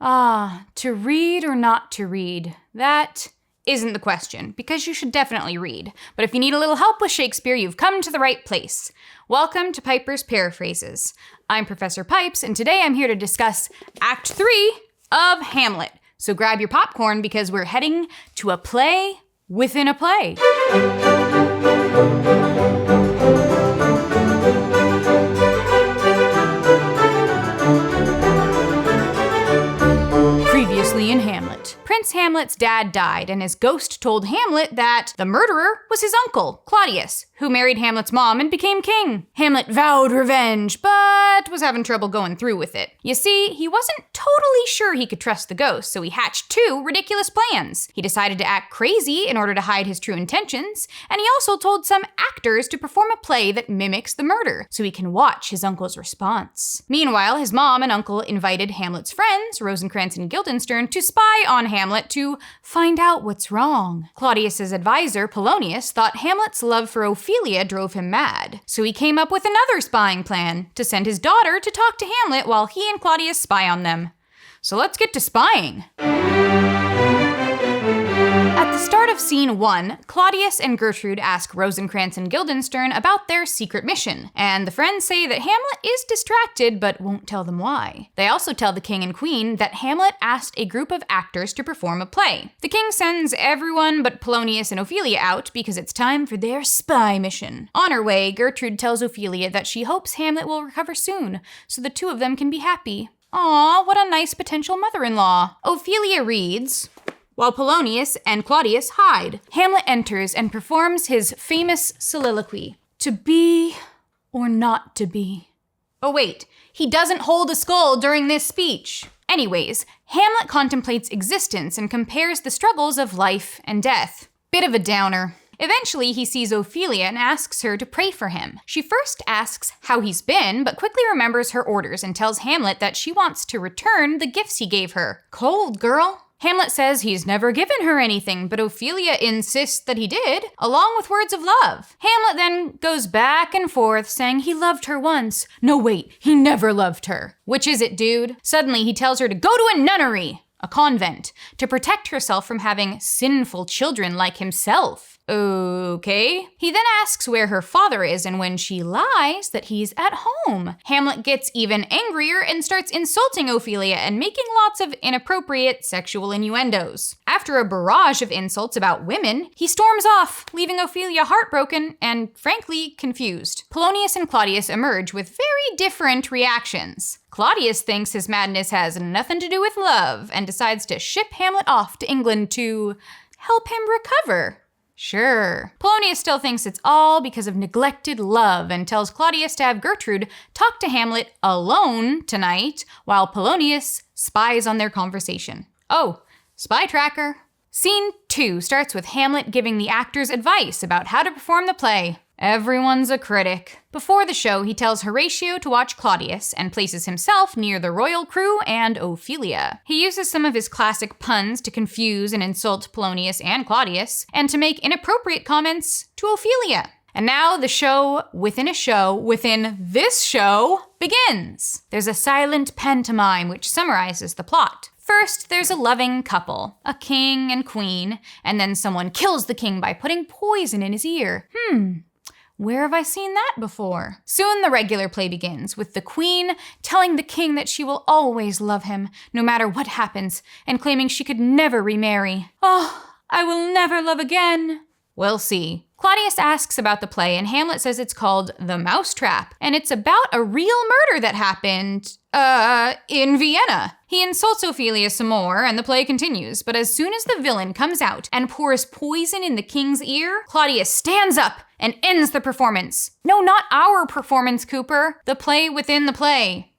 To read or not to read? That isn't the question, because you should definitely read. But if you need a little help with Shakespeare, you've come to the right place. Welcome to Piper's Paraphrases. I'm Professor Pipes, and today I'm here to discuss Act 3 of Hamlet. So grab your popcorn because we're heading to a play within a play. Previously in Hamlet. Prince Hamlet's dad died, and his ghost told Hamlet that the murderer was his uncle, Claudius, who married Hamlet's mom and became king. Hamlet vowed revenge, but was having trouble going through with it. You see, he wasn't totally sure he could trust the ghost, so he hatched two ridiculous plans. He decided to act crazy in order to hide his true intentions, and he also told some actors to perform a play that mimics the murder, so he can watch his uncle's response. Meanwhile, his mom and uncle invited Hamlet's friends, Rosencrantz and Guildenstern, to spy on Hamlet to find out what's wrong. Claudius's advisor, Polonius, thought Hamlet's love for Ophelia drove him mad, so he came up with another spying plan, to send his daughter to talk to Hamlet while he and Claudius spy on them. So let's get to spying. At the start of scene 1, Claudius and Gertrude ask Rosencrantz and Guildenstern about their secret mission, and the friends say that Hamlet is distracted but won't tell them why. They also tell the king and queen that Hamlet asked a group of actors to perform a play. The king sends everyone but Polonius and Ophelia out because it's time for their spy mission. On her way, Gertrude tells Ophelia that she hopes Hamlet will recover soon, so the two of them can be happy. Aw, what a nice potential mother-in-law. Ophelia reads, while Polonius and Claudius hide. Hamlet enters and performs his famous soliloquy. To be or not to be. Oh wait, he doesn't hold a skull during this speech. Anyways, Hamlet contemplates existence and compares the struggles of life and death. Bit of a downer. Eventually, he sees Ophelia and asks her to pray for him. She first asks how he's been, but quickly remembers her orders and tells Hamlet that she wants to return the gifts he gave her. Cold, girl. Hamlet says he's never given her anything, but Ophelia insists that he did, along with words of love. Hamlet then goes back and forth saying he loved her once. No, wait, he never loved her. Which is it, dude? Suddenly, he tells her to go to a nunnery, a convent, to protect herself from having sinful children like himself. Okay. He then asks where her father is, and when she lies, that he's at home. Hamlet gets even angrier and starts insulting Ophelia and making lots of inappropriate sexual innuendos. After a barrage of insults about women, he storms off, leaving Ophelia heartbroken and, frankly, confused. Polonius and Claudius emerge with very different reactions. Claudius thinks his madness has nothing to do with love and decides to ship Hamlet off to England to help him recover. Sure. Polonius still thinks it's all because of neglected love and tells Claudius to have Gertrude talk to Hamlet alone tonight while Polonius spies on their conversation. Oh, spy tracker. Scene 2 starts with Hamlet giving the actors advice about how to perform the play. Everyone's a critic. Before the show, he tells Horatio to watch Claudius and places himself near the royal crew and Ophelia. He uses some of his classic puns to confuse and insult Polonius and Claudius, and to make inappropriate comments to Ophelia. And now the show within a show within this show begins. There's a silent pantomime which summarizes the plot. First, there's a loving couple, a king and queen, and then someone kills the king by putting poison in his ear. Where have I seen that before? Soon the regular play begins, with the queen telling the king that she will always love him, no matter what happens, and claiming she could never remarry. Oh, I will never love again. We'll see. Claudius asks about the play, and Hamlet says it's called The Mousetrap, and it's about a real murder that happened, in Vienna. He insults Ophelia some more, and the play continues, but as soon as the villain comes out and pours poison in the king's ear, Claudius stands up and ends the performance. No, not our performance, Cooper. The play within the play.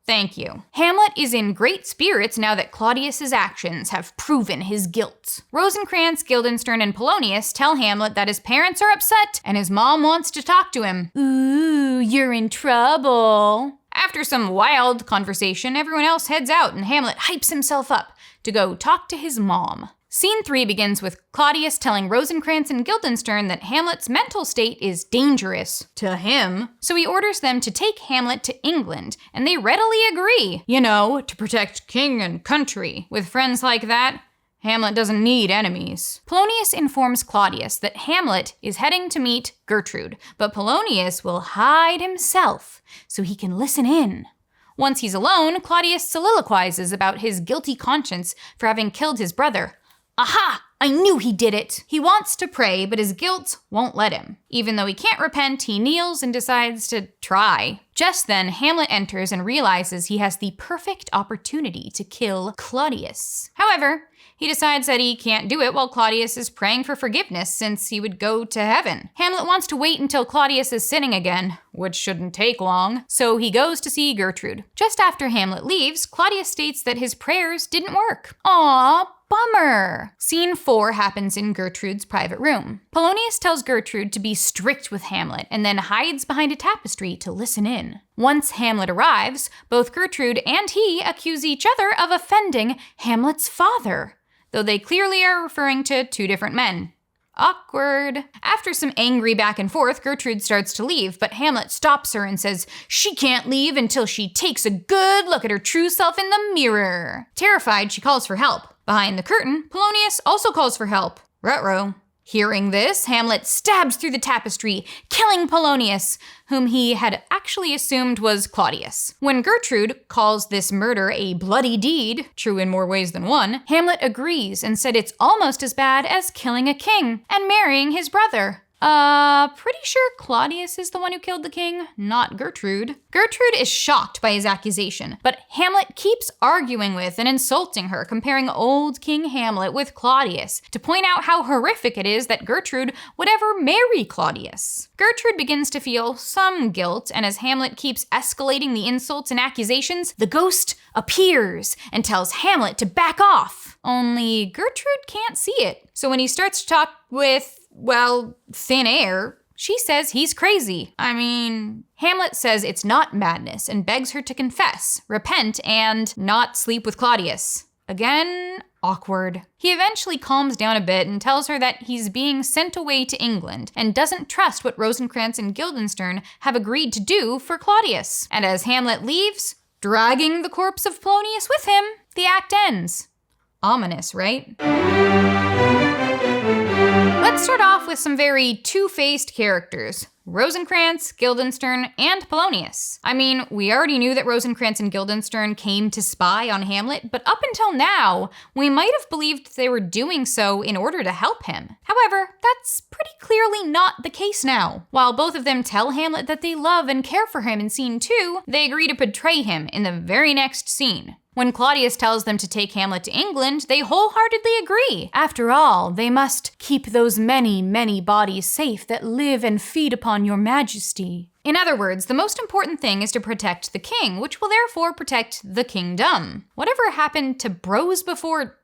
Thank you. Hamlet is in great spirits now that Claudius's actions have proven his guilt. Rosencrantz, Guildenstern, and Polonius tell Hamlet that his parents are upset and his mom wants to talk to him. Ooh, you're in trouble. After some wild conversation, everyone else heads out and Hamlet hypes himself up to go talk to his mom. Scene 3 begins with Claudius telling Rosencrantz and Guildenstern that Hamlet's mental state is dangerous to him, so he orders them to take Hamlet to England, and they readily agree. You know, to protect king and country. With friends like that, Hamlet doesn't need enemies. Polonius informs Claudius that Hamlet is heading to meet Gertrude, but Polonius will hide himself so he can listen in. Once he's alone, Claudius soliloquizes about his guilty conscience for having killed his brother. Aha! I knew he did it! He wants to pray, but his guilt won't let him. Even though he can't repent, he kneels and decides to try. Just then, Hamlet enters and realizes he has the perfect opportunity to kill Claudius. However, he decides that he can't do it while Claudius is praying for forgiveness since he would go to heaven. Hamlet wants to wait until Claudius is sinning again, which shouldn't take long, so he goes to see Gertrude. Just after Hamlet leaves, Claudius states that his prayers didn't work. Aww, bummer. Scene 4 happens in Gertrude's private room. Polonius tells Gertrude to be strict with Hamlet and then hides behind a tapestry to listen in. Once Hamlet arrives, both Gertrude and he accuse each other of offending Hamlet's father, though they clearly are referring to two different men. Awkward. After some angry back and forth, Gertrude starts to leave, but Hamlet stops her and says she can't leave until she takes a good look at her true self in the mirror. Terrified, she calls for help. Behind the curtain, Polonius also calls for help. Ruh-roh. Hearing this, Hamlet stabs through the tapestry, killing Polonius, whom he had actually assumed was Claudius. When Gertrude calls this murder a bloody deed, true in more ways than one, Hamlet agrees and said it's almost as bad as killing a king and marrying his brother. Pretty sure Claudius is the one who killed the king, not Gertrude. Gertrude is shocked by his accusation, but Hamlet keeps arguing with and insulting her, comparing old King Hamlet with Claudius, to point out how horrific it is that Gertrude would ever marry Claudius. Gertrude begins to feel some guilt, and as Hamlet keeps escalating the insults and accusations, the ghost appears and tells Hamlet to back off. Only Gertrude can't see it. So when he starts to talk with, well, thin air, she says he's crazy. Hamlet says it's not madness and begs her to confess, repent, and not sleep with Claudius. Again, awkward. He eventually calms down a bit and tells her that he's being sent away to England and doesn't trust what Rosencrantz and Guildenstern have agreed to do for Claudius. And as Hamlet leaves, dragging the corpse of Polonius with him, the act ends. Ominous, right? Let's start off with some very two-faced characters. Rosencrantz, Guildenstern, and Polonius. We already knew that Rosencrantz and Guildenstern came to spy on Hamlet, but up until now, we might have believed they were doing so in order to help him. However, that's pretty clearly not the case now. While both of them tell Hamlet that they love and care for him in scene 2, they agree to betray him in the very next scene. When Claudius tells them to take Hamlet to England, they wholeheartedly agree. After all, they must keep those many, many bodies safe that live and feed upon your majesty. In other words, the most important thing is to protect the king, which will therefore protect the kingdom. Whatever happened to bros before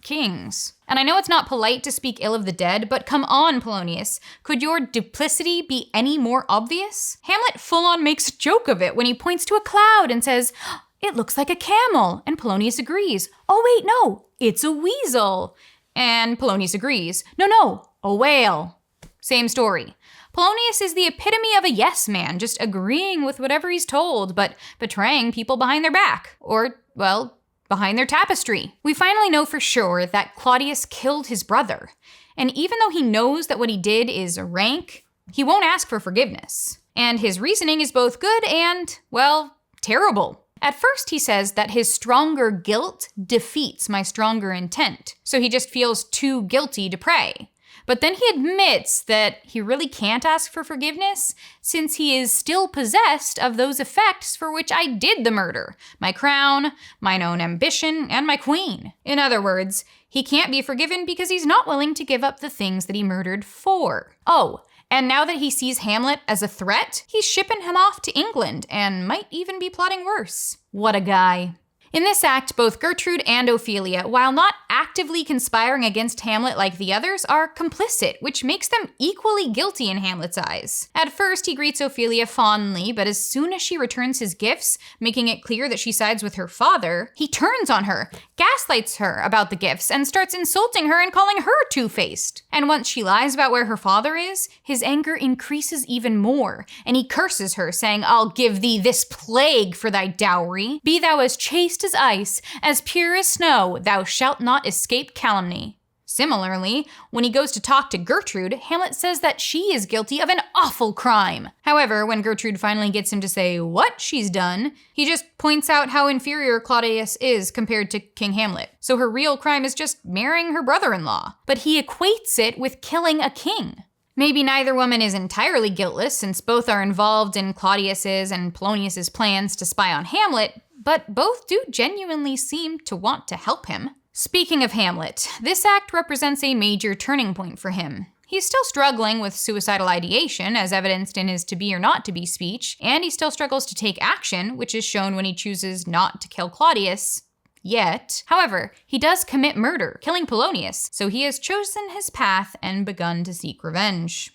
kings? And I know it's not polite to speak ill of the dead, but come on, Polonius. Could your duplicity be any more obvious? Hamlet full-on makes a joke of it when he points to a cloud and says, "It looks like a camel," and Polonius agrees. "Oh wait, no, it's a weasel." And Polonius agrees. "No, a whale." Same story. Polonius is the epitome of a yes man, just agreeing with whatever he's told, but betraying people behind their back. Or, well, behind their tapestry. We finally know for sure that Claudius killed his brother. And even though he knows that what he did is rank, he won't ask for forgiveness. And his reasoning is both good and, well, terrible. At first, he says that his stronger guilt defeats my stronger intent, so he just feels too guilty to pray. But then he admits that he really can't ask for forgiveness since he is still possessed of those effects for which I did the murder: my crown, mine own ambition, and my queen. In other words, he can't be forgiven because he's not willing to give up the things that he murdered for. Oh, and now that he sees Hamlet as a threat, he's shipping him off to England and might even be plotting worse. What a guy. In this act, both Gertrude and Ophelia, while not actively conspiring against Hamlet like the others, are complicit, which makes them equally guilty in Hamlet's eyes. At first, he greets Ophelia fondly, but as soon as she returns his gifts, making it clear that she sides with her father, he turns on her, gaslights her about the gifts and starts insulting her and calling her two-faced. And once she lies about where her father is, his anger increases even more, and he curses her, saying, "I'll give thee this plague for thy dowry. Be thou as chaste as ice, as pure as snow, thou shalt not escape calumny." Similarly, when he goes to talk to Gertrude, Hamlet says that she is guilty of an awful crime. However, when Gertrude finally gets him to say what she's done, he just points out how inferior Claudius is compared to King Hamlet. So her real crime is just marrying her brother-in-law. But he equates it with killing a king. Maybe neither woman is entirely guiltless, since both are involved in Claudius's and Polonius's plans to spy on Hamlet, but both do genuinely seem to want to help him. Speaking of Hamlet, this act represents a major turning point for him. He's still struggling with suicidal ideation, as evidenced in his to be or not to be speech, and he still struggles to take action, which is shown when he chooses not to kill Claudius. Yet. However, he does commit murder, killing Polonius, so he has chosen his path and begun to seek revenge.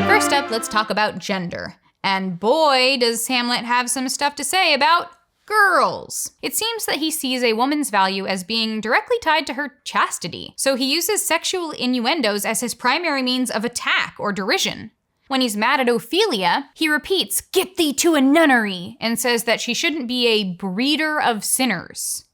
First up, let's talk about gender. And boy, does Hamlet have some stuff to say about girls. It seems that he sees a woman's value as being directly tied to her chastity, so he uses sexual innuendos as his primary means of attack or derision. When he's mad at Ophelia, he repeats, "Get thee to a nunnery," and says that she shouldn't be a breeder of sinners.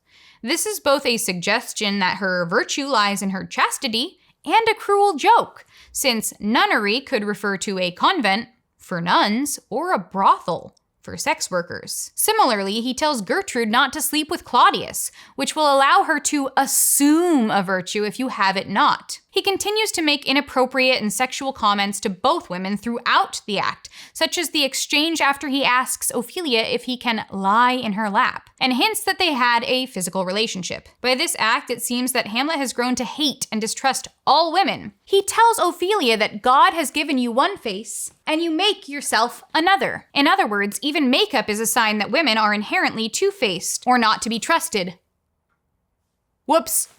This is both a suggestion that her virtue lies in her chastity and a cruel joke, since nunnery could refer to a convent for nuns or a brothel for sex workers. Similarly, he tells Gertrude not to sleep with Claudius, which will allow her to assume a virtue if you have it not. He continues to make inappropriate and sexual comments to both women throughout the act, such as the exchange after he asks Ophelia if he can lie in her lap, and hints that they had a physical relationship. By this act, it seems that Hamlet has grown to hate and distrust all women. He tells Ophelia that God has given you one face, and you make yourself another. In other words, even makeup is a sign that women are inherently two-faced, or not to be trusted. Whoops.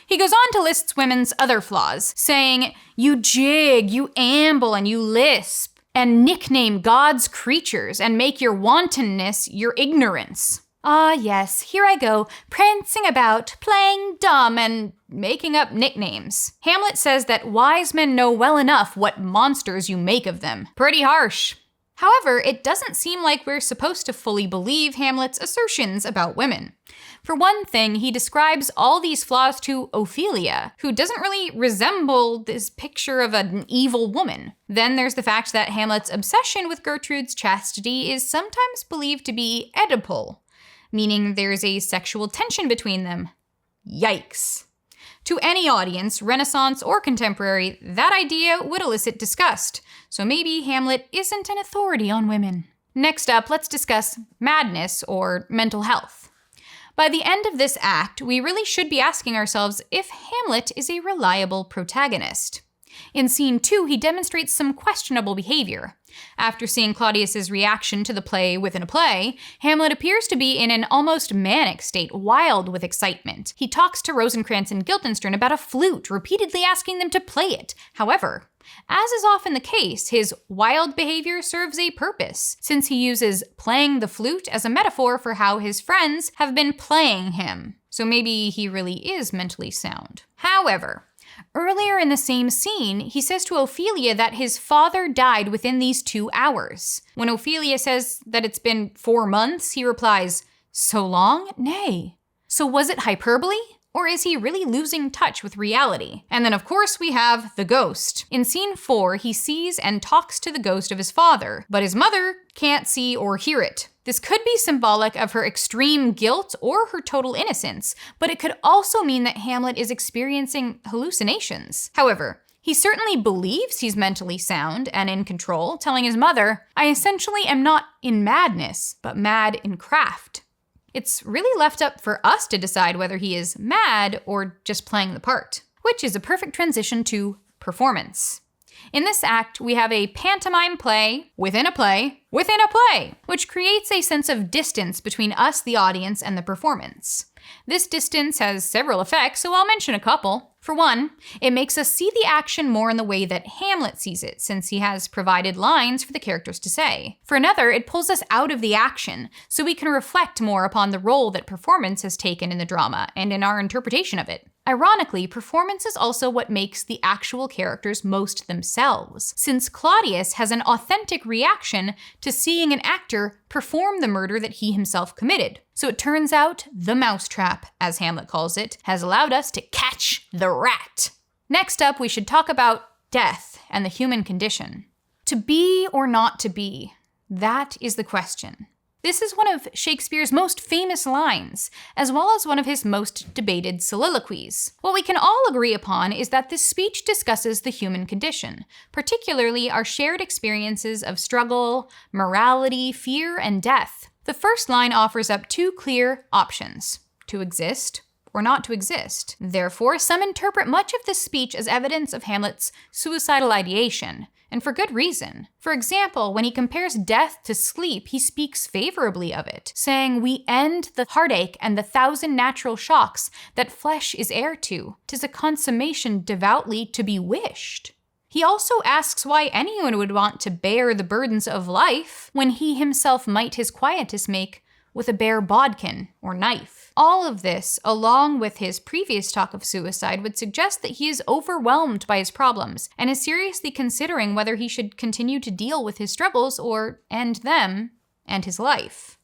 He goes on to list women's other flaws, saying, "You jig, you amble, and you lisp, and nickname God's creatures, and make your wantonness your ignorance." Ah yes, here I go, prancing about, playing dumb, and making up nicknames. Hamlet says that wise men know well enough what monsters you make of them. Pretty harsh. However, it doesn't seem like we're supposed to fully believe Hamlet's assertions about women. For one thing, he describes all these flaws to Ophelia, who doesn't really resemble this picture of an evil woman. Then there's the fact that Hamlet's obsession with Gertrude's chastity is sometimes believed to be Oedipal, meaning there's a sexual tension between them. Yikes. To any audience, Renaissance or contemporary, that idea would elicit disgust, so maybe Hamlet isn't an authority on women. Next up, let's discuss madness or mental health. By the end of this act, we really should be asking ourselves if Hamlet is a reliable protagonist. In scene 2, he demonstrates some questionable behavior. After seeing Claudius's reaction to the play within a play, Hamlet appears to be in an almost manic state, wild with excitement. He talks to Rosencrantz and Guildenstern about a flute, repeatedly asking them to play it. However, as is often the case, his wild behavior serves a purpose, since he uses playing the flute as a metaphor for how his friends have been playing him. So maybe he really is mentally sound. However, earlier in the same scene, he says to Ophelia that his father died within these 2 hours. When Ophelia says that it's been 4 months, he replies, "So long? Nay." So was it hyperbole? Or is he really losing touch with reality? And then of course we have the ghost. In scene 4, he sees and talks to the ghost of his father, but his mother can't see or hear it. This could be symbolic of her extreme guilt or her total innocence, but it could also mean that Hamlet is experiencing hallucinations. However, he certainly believes he's mentally sound and in control, telling his mother, "I essentially am not in madness, but mad in craft." It's really left up for us to decide whether he is mad or just playing the part, which is a perfect transition to performance. In this act, we have a pantomime play within a play within a play, which creates a sense of distance between us, the audience, and the performance. This distance has several effects, so I'll mention a couple. For one, it makes us see the action more in the way that Hamlet sees it, since he has provided lines for the characters to say. For another, it pulls us out of the action, so we can reflect more upon the role that performance has taken in the drama and in our interpretation of it. Ironically, performance is also what makes the actual characters most themselves, since Claudius has an authentic reaction to seeing an actor perform the murder that he himself committed. So it turns out the mousetrap, as Hamlet calls it, has allowed us to catch the rat. Next up, we should talk about death and the human condition. To be or not to be, that is the question. This is one of Shakespeare's most famous lines, as well as one of his most debated soliloquies. What we can all agree upon is that this speech discusses the human condition, particularly our shared experiences of struggle, morality, fear, and death. The first line offers up two clear options: to exist or not to exist. Therefore, some interpret much of this speech as evidence of Hamlet's suicidal ideation, and for good reason. For example, when he compares death to sleep, he speaks favorably of it, saying, "We end the heartache and the 1,000 natural shocks that flesh is heir to. 'Tis a consummation devoutly to be wished." He also asks why anyone would want to bear the burdens of life when he himself might his quietus make with a bare bodkin or knife. All of this, along with his previous talk of suicide, would suggest that he is overwhelmed by his problems and is seriously considering whether he should continue to deal with his struggles or end them and his life.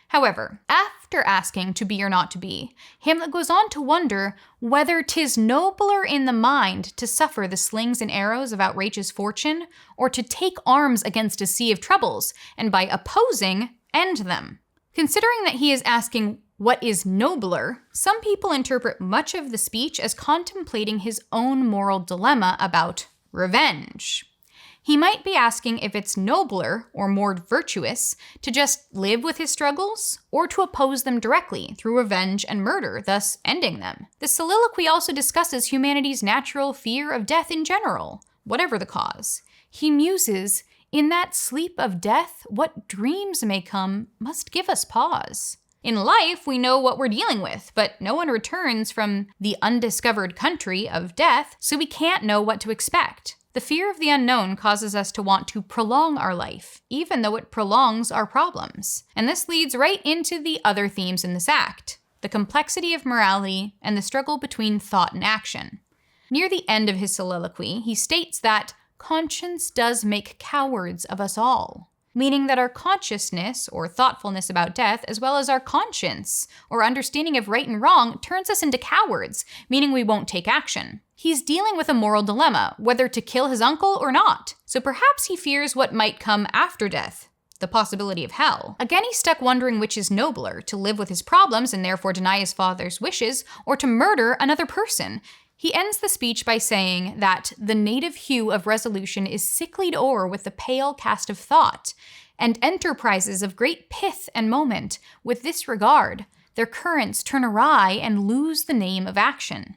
However, after asking to be or not to be, Hamlet goes on to wonder whether 'tis nobler in the mind to suffer the slings and arrows of outrageous fortune, or to take arms against a sea of troubles, and by opposing, end them. Considering that he is asking what is nobler, some people interpret much of the speech as contemplating his own moral dilemma about revenge. He might be asking if it's nobler or more virtuous to just live with his struggles, or to oppose them directly through revenge and murder, thus ending them. The soliloquy also discusses humanity's natural fear of death in general, whatever the cause. He muses, "In that sleep of death, what dreams may come must give us pause. In life, we know what we're dealing with, but no one returns from the undiscovered country of death, so we can't know what to expect. The fear of the unknown causes us to want to prolong our life, even though it prolongs our problems." And this leads right into the other themes in this act: the complexity of morality and the struggle between thought and action. Near the end of his soliloquy, he states that conscience does make cowards of us all, meaning that our consciousness or thoughtfulness about death, as well as our conscience or understanding of right and wrong, turns us into cowards, meaning we won't take action. He's dealing with a moral dilemma, whether to kill his uncle or not. So perhaps he fears what might come after death, the possibility of hell. Again, he's stuck wondering which is nobler, to live with his problems and therefore deny his father's wishes, or to murder another person. He ends the speech by saying that the native hue of resolution is sicklied o'er with the pale cast of thought, and enterprises of great pith and moment, with this regard, their currents turn awry and lose the name of action.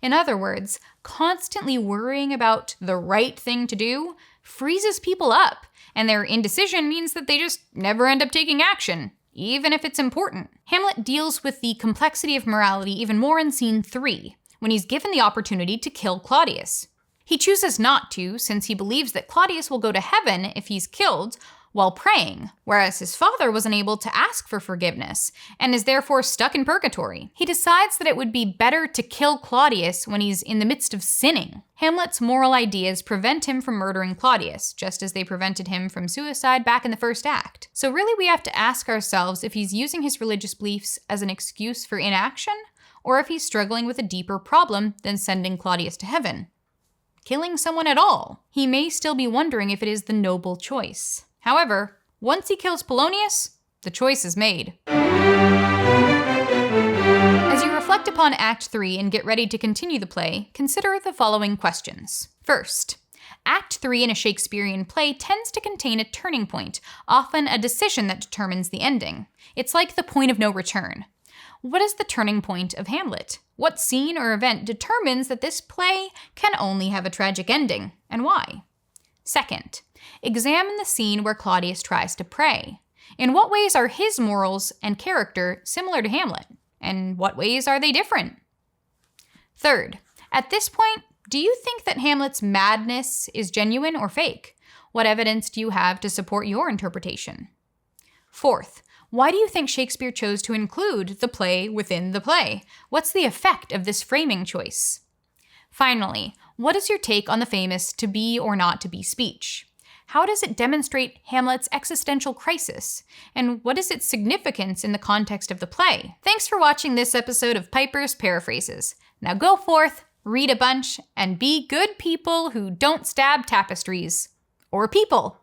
In other words, constantly worrying about the right thing to do freezes people up, and their indecision means that they just never end up taking action, even if it's important. Hamlet deals with the complexity of morality even more in scene 3, when he's given the opportunity to kill Claudius. He chooses not to, since he believes that Claudius will go to heaven if he's killed while praying, whereas his father was unable to ask for forgiveness, and is therefore stuck in purgatory. He decides that it would be better to kill Claudius when he's in the midst of sinning. Hamlet's moral ideas prevent him from murdering Claudius, just as they prevented him from suicide back in the first act. So really we have to ask ourselves if he's using his religious beliefs as an excuse for inaction, or if he's struggling with a deeper problem than sending Claudius to heaven. Killing someone at all. He may still be wondering if it is the noble choice. However, once he kills Polonius, the choice is made. As you reflect upon Act 3 and get ready to continue the play, consider the following questions. First, Act 3 in a Shakespearean play tends to contain a turning point, often a decision that determines the ending. It's like the point of no return. What is the turning point of Hamlet? What scene or event determines that this play can only have a tragic ending, and why? Second, examine the scene where Claudius tries to pray. In what ways are his morals and character similar to Hamlet? And what ways are they different? Third, at this point, do you think that Hamlet's madness is genuine or fake? What evidence do you have to support your interpretation? Fourth, why do you think Shakespeare chose to include the play within the play? What's the effect of this framing choice? Finally, what is your take on the famous to be or not to be speech? How does it demonstrate Hamlet's existential crisis? And what is its significance in the context of the play? Thanks for watching this episode of Piper's Paraphrases. Now go forth, read a bunch, and be good people who don't stab tapestries. Or people.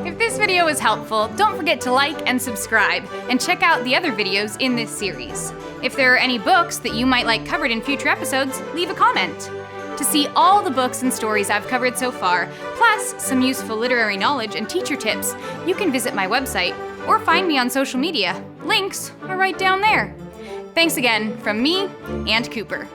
If this video was helpful, don't forget to like and subscribe, and check out the other videos in this series. If there are any books that you might like covered in future episodes, leave a comment. To see all the books and stories I've covered so far, plus some useful literary knowledge and teacher tips, you can visit my website or find me on social media. Links are right down there. Thanks again from me and Cooper.